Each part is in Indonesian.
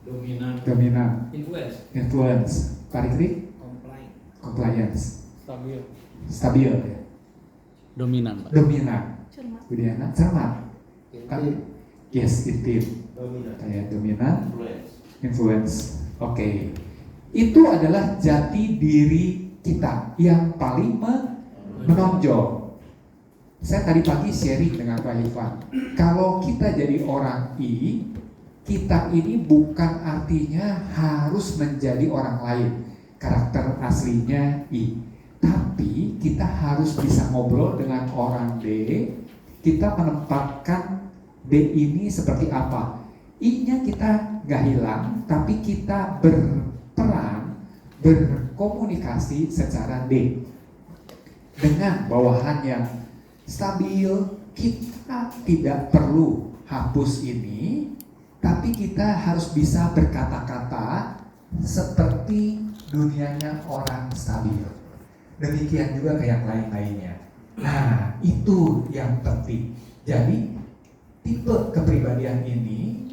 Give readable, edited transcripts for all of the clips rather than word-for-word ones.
Dominan. Influence. Pak Rikri? Compliance. Stabil ya. Dominan, Pak. Dominan. Cermat. Budiana cermat. Yes, intim. Kayak dominan. Influence. Oke. Itu adalah jati diri kita yang paling menonjol. Saya tadi pagi sharing dengan Pak Ivan. Kalau kita jadi orang I, kita ini bukan artinya harus menjadi orang lain. Karakter aslinya I. Tapi kita harus bisa ngobrol dengan orang D. Kita menempatkan D ini seperti apa. I-nya kita gak hilang, tapi kita berperan, berkomunikasi secara D. Dengan bawahan yang stabil, kita tidak perlu hapus ini, tapi kita harus bisa berkata-kata seperti dunianya orang stabil. Demikian juga ke yang lain-lainnya. Nah, itu yang penting. Jadi, tipe kepribadian ini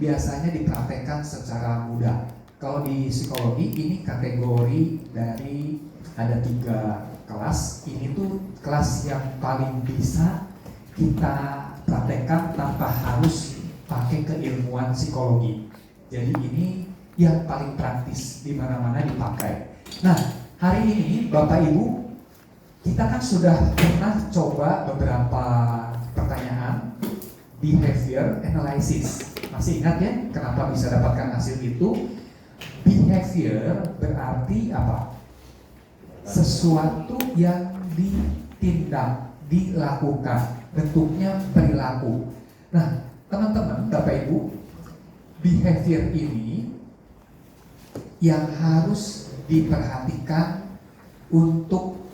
biasanya dipraktekkan secara mudah. Kalau di psikologi, ini kategori dari ada 3 kelas. Ini tuh kelas yang paling bisa kita praktekkan tanpa harus pakai keilmuan psikologi. Jadi ini yang paling praktis, di mana-mana dipakai. Nah, hari ini Bapak Ibu, kita kan sudah pernah coba beberapa pertanyaan behavior analysis. Masih ingat ya kenapa bisa dapatkan hasil itu? Behavior berarti apa? Sesuatu yang ditindak, dilakukan, bentuknya perilaku. Nah, teman-teman, Bapak Ibu, behavior ini yang harus diperhatikan untuk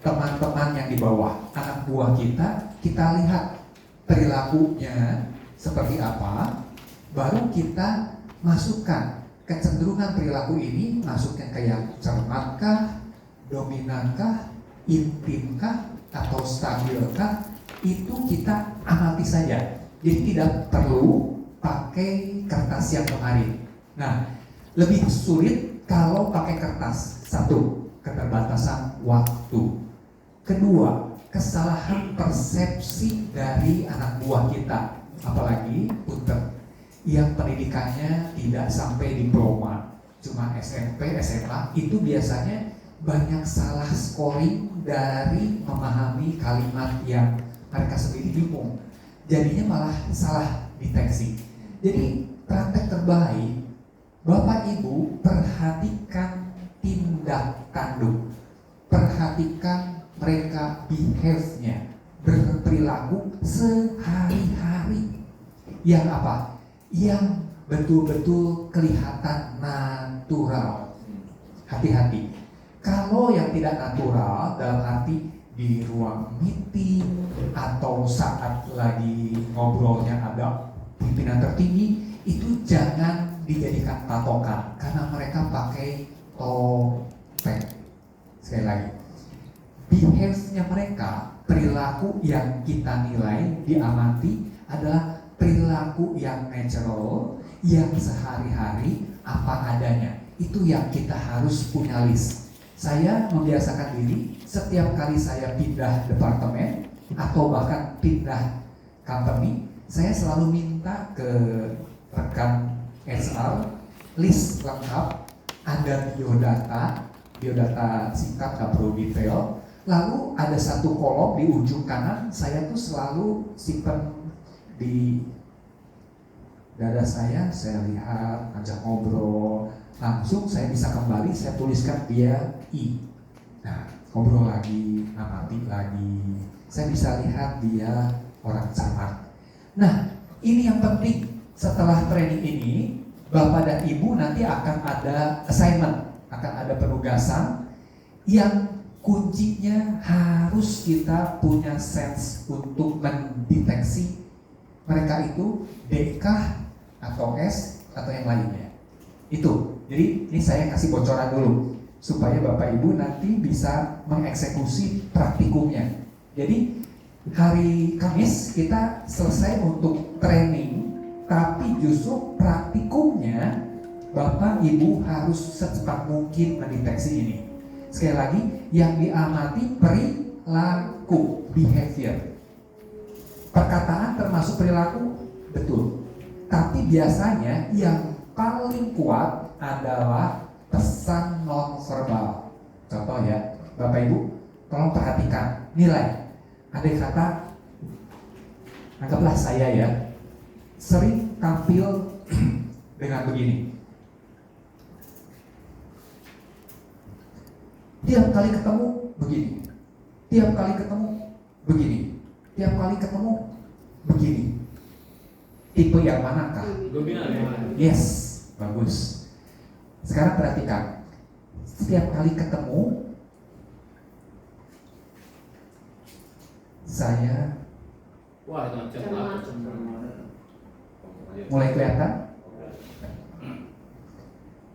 teman-teman yang di bawah, anak buah kita lihat perilakunya seperti apa, baru kita masukkan kecenderungan perilaku ini, masukkan ke yang cermatkah, dominankah, intimkah, atau stabilkah, itu kita amati saja. Jadi tidak perlu pakai kertas yang kemarin. Nah, lebih sulit kalau pakai kertas. Satu, keterbatasan waktu. Kedua, kesalahan persepsi dari anak buah kita. Apalagi punten yang pendidikannya tidak sampai diploma, cuma SMP, SMA, itu biasanya banyak salah scoring dari memahami kalimat yang mereka sendiri bingung. Jadinya malah salah deteksi. Jadi praktek terbaik, Bapak Ibu perhatikan tindak tanduk, perhatikan mereka behave-nya, berperilaku sehari-hari. Yang apa? Yang betul-betul kelihatan natural. Hati-hati. Kalau yang tidak natural dalam arti di ruang meeting atau saat lagi ngobrolnya ada pimpinan tertinggi, itu jangan dijadikan patokan karena mereka pakai topeng. Sekali lagi, behave-nya mereka, perilaku yang kita nilai, diamati adalah perilaku yang natural, yang sehari-hari apa adanya. Itu yang kita harus punya list. Saya membiasakan diri setiap kali saya pindah departemen atau bahkan pindah company, saya selalu minta ke rekan HR list lengkap, ada biodata singkat, gak perlu detail. Lalu ada satu kolom di ujung kanan, saya tuh selalu simpan di dada saya lihat, ajak ngobrol, langsung saya bisa kembali, saya tuliskan dia I. Nah, ngobrol lagi, amati lagi, saya bisa lihat dia orang cermat. Nah, ini yang penting. Setelah training ini, Bapak dan Ibu nanti akan ada assignment, akan ada penugasan yang kuncinya harus kita punya sense untuk mendeteksi mereka itu D kah atau S atau yang lainnya. Itu. Jadi ini saya kasih bocoran dulu supaya Bapak Ibu nanti bisa mengeksekusi praktikumnya. Jadi hari Kamis kita selesai untuk training, tapi justru praktikumnya Bapak Ibu harus secepat mungkin mendeteksi ini. Sekali lagi, yang diamati perilaku, behavior. Perkataan termasuk perilaku, betul. Tapi biasanya yang paling kuat adalah pesan nonverbal. Contoh ya, Bapak Ibu, tolong perhatikan nilai. Ada kata, anggaplah saya ya, sering tampil dengan begini. Tiap kali ketemu begini, tiap kali ketemu begini, tiap kali ketemu begini. Tipe yang manakah? Dominan. Yes, bagus. Sekarang perhatikan, setiap kali ketemu saya Wah, itu macam mulai kelihatan.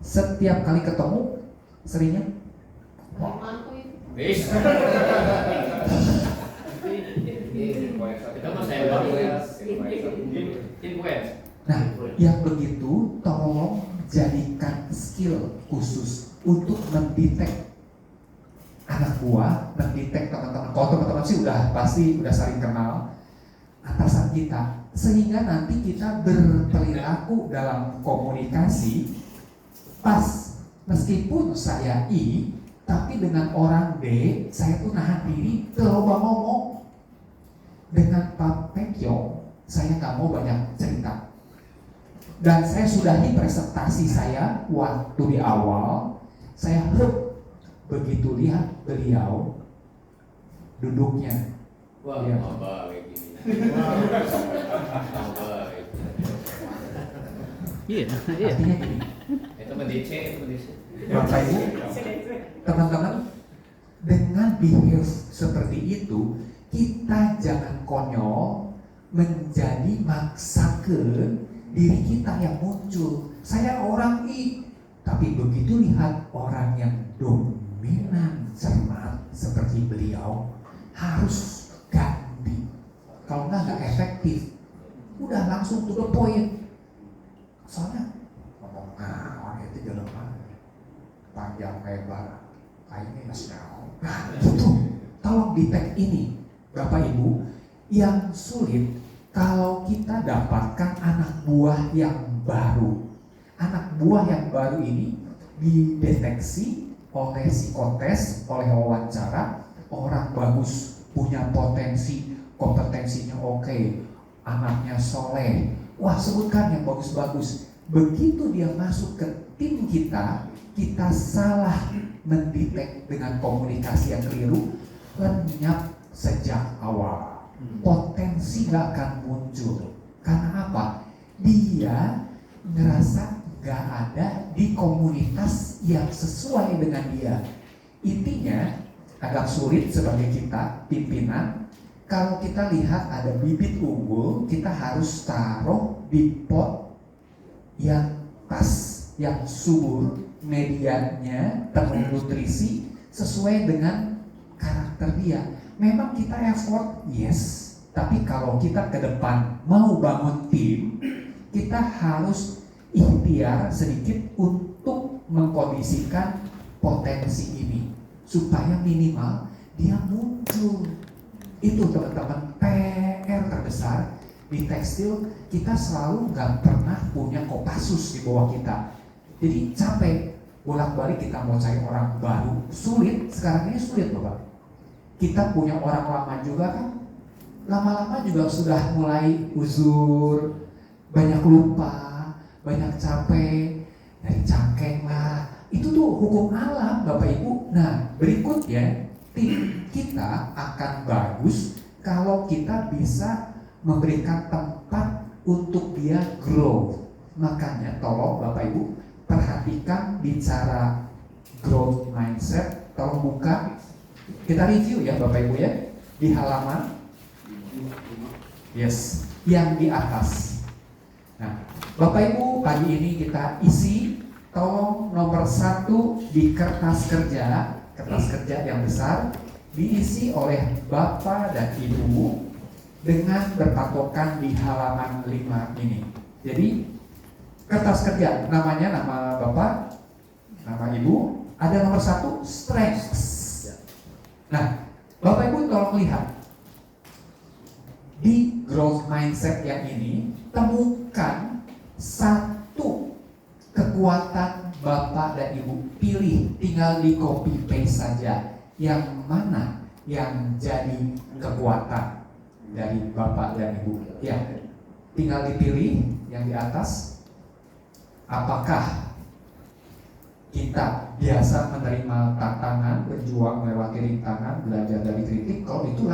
Setiap kali ketemu seringnya Wis. Kita mah saya baru ya. Influence. Nah, yang begitu tolong jadikan skill khusus untuk mendetek anak buah, mendetek teman-teman. Kalau teman-teman sih pasti udah saling kenal atasan kita, sehingga nanti kita berperilaku dalam komunikasi pas, meskipun saya I, tapi dengan orang D, saya tuh nahan diri, terlalu ngomong. Dengan Pak Pekyo, saya nggak mau banyak cerita. Dan saya sudahi presentasi saya waktu di awal, saya begitu lihat beliau duduknya. Wah, Iya. apa kayak gini. Iya, iya. Artinya gini, Itu mendice, itu mendice. Bapak Ibu, teman-teman, dengan behave seperti itu, kita jangan konyol menjadi maksakan diri kita yang muncul. Saya orang I, tapi begitu lihat orang yang dominan cermat seperti beliau, harus ganti. Kalau nggak efektif. Udah langsung to the point. Soalnya ngomong orang itu jalan panjang lebar, kayaknya nggak senang. Nah itu, tolong detect ini. Bapak Ibu, yang sulit kalau kita dapatkan anak buah yang baru. Anak buah yang baru ini dideteksi oleh psikotes, oleh wawancara, orang bagus, punya potensi, kompetensinya oke, anaknya soleh. Wah, sebutkan yang bagus-bagus. Begitu dia masuk ke tim kita salah mendetek dengan komunikasi yang keliru, lenyap sejak awal. Potensi gak akan muncul. Karena apa? Dia ngerasa gak ada di komunitas yang sesuai dengan dia. Intinya agak sulit sebagai kita pimpinan. Kalau kita lihat ada bibit unggul, kita harus taruh di pot yang pas, yang subur, medianya penuh nutrisi sesuai dengan karakter dia. Memang kita effort, yes. Tapi kalau kita ke depan mau bangun tim, kita harus ikhtiar sedikit untuk mengkondisikan potensi ini supaya minimal dia muncul. Itu teman-teman PR terbesar di tekstil. Kita selalu nggak pernah punya Kopassus di bawah kita. Jadi capek bolak-balik kita mau cari orang baru, sulit. Sekarang ini sulit loh Pak. Kita punya orang lama juga kan, lama-lama juga sudah mulai uzur, banyak lupa, banyak capek, dari cangkeng lah. Itu tuh hukum alam Bapak Ibu. Nah berikutnya, tim kita akan bagus kalau kita bisa memberikan tempat untuk dia grow. Makanya tolong Bapak Ibu perhatikan bicara growth mindset, tolong buka. Kita review ya Bapak Ibu ya, di halaman yes, yang di atas. Nah Bapak Ibu, pagi ini kita isi, tolong nomor 1 di kertas kerja yang besar, diisi oleh Bapak dan Ibu dengan berpatokan di halaman 5 ini. Jadi kertas kerja, namanya nama bapak, nama ibu, ada nomor 1 strengths. Nah, bapak ibu tolong lihat di growth mindset yang ini, temukan satu kekuatan bapak dan ibu, pilih, tinggal di copy paste saja yang mana yang jadi kekuatan dari bapak dan ibu. Ya, tinggal dipilih yang di atas. Apakah kita biasa menerima tantangan, berjuang melewati rintangan, belajar dari kritik? Kalau itu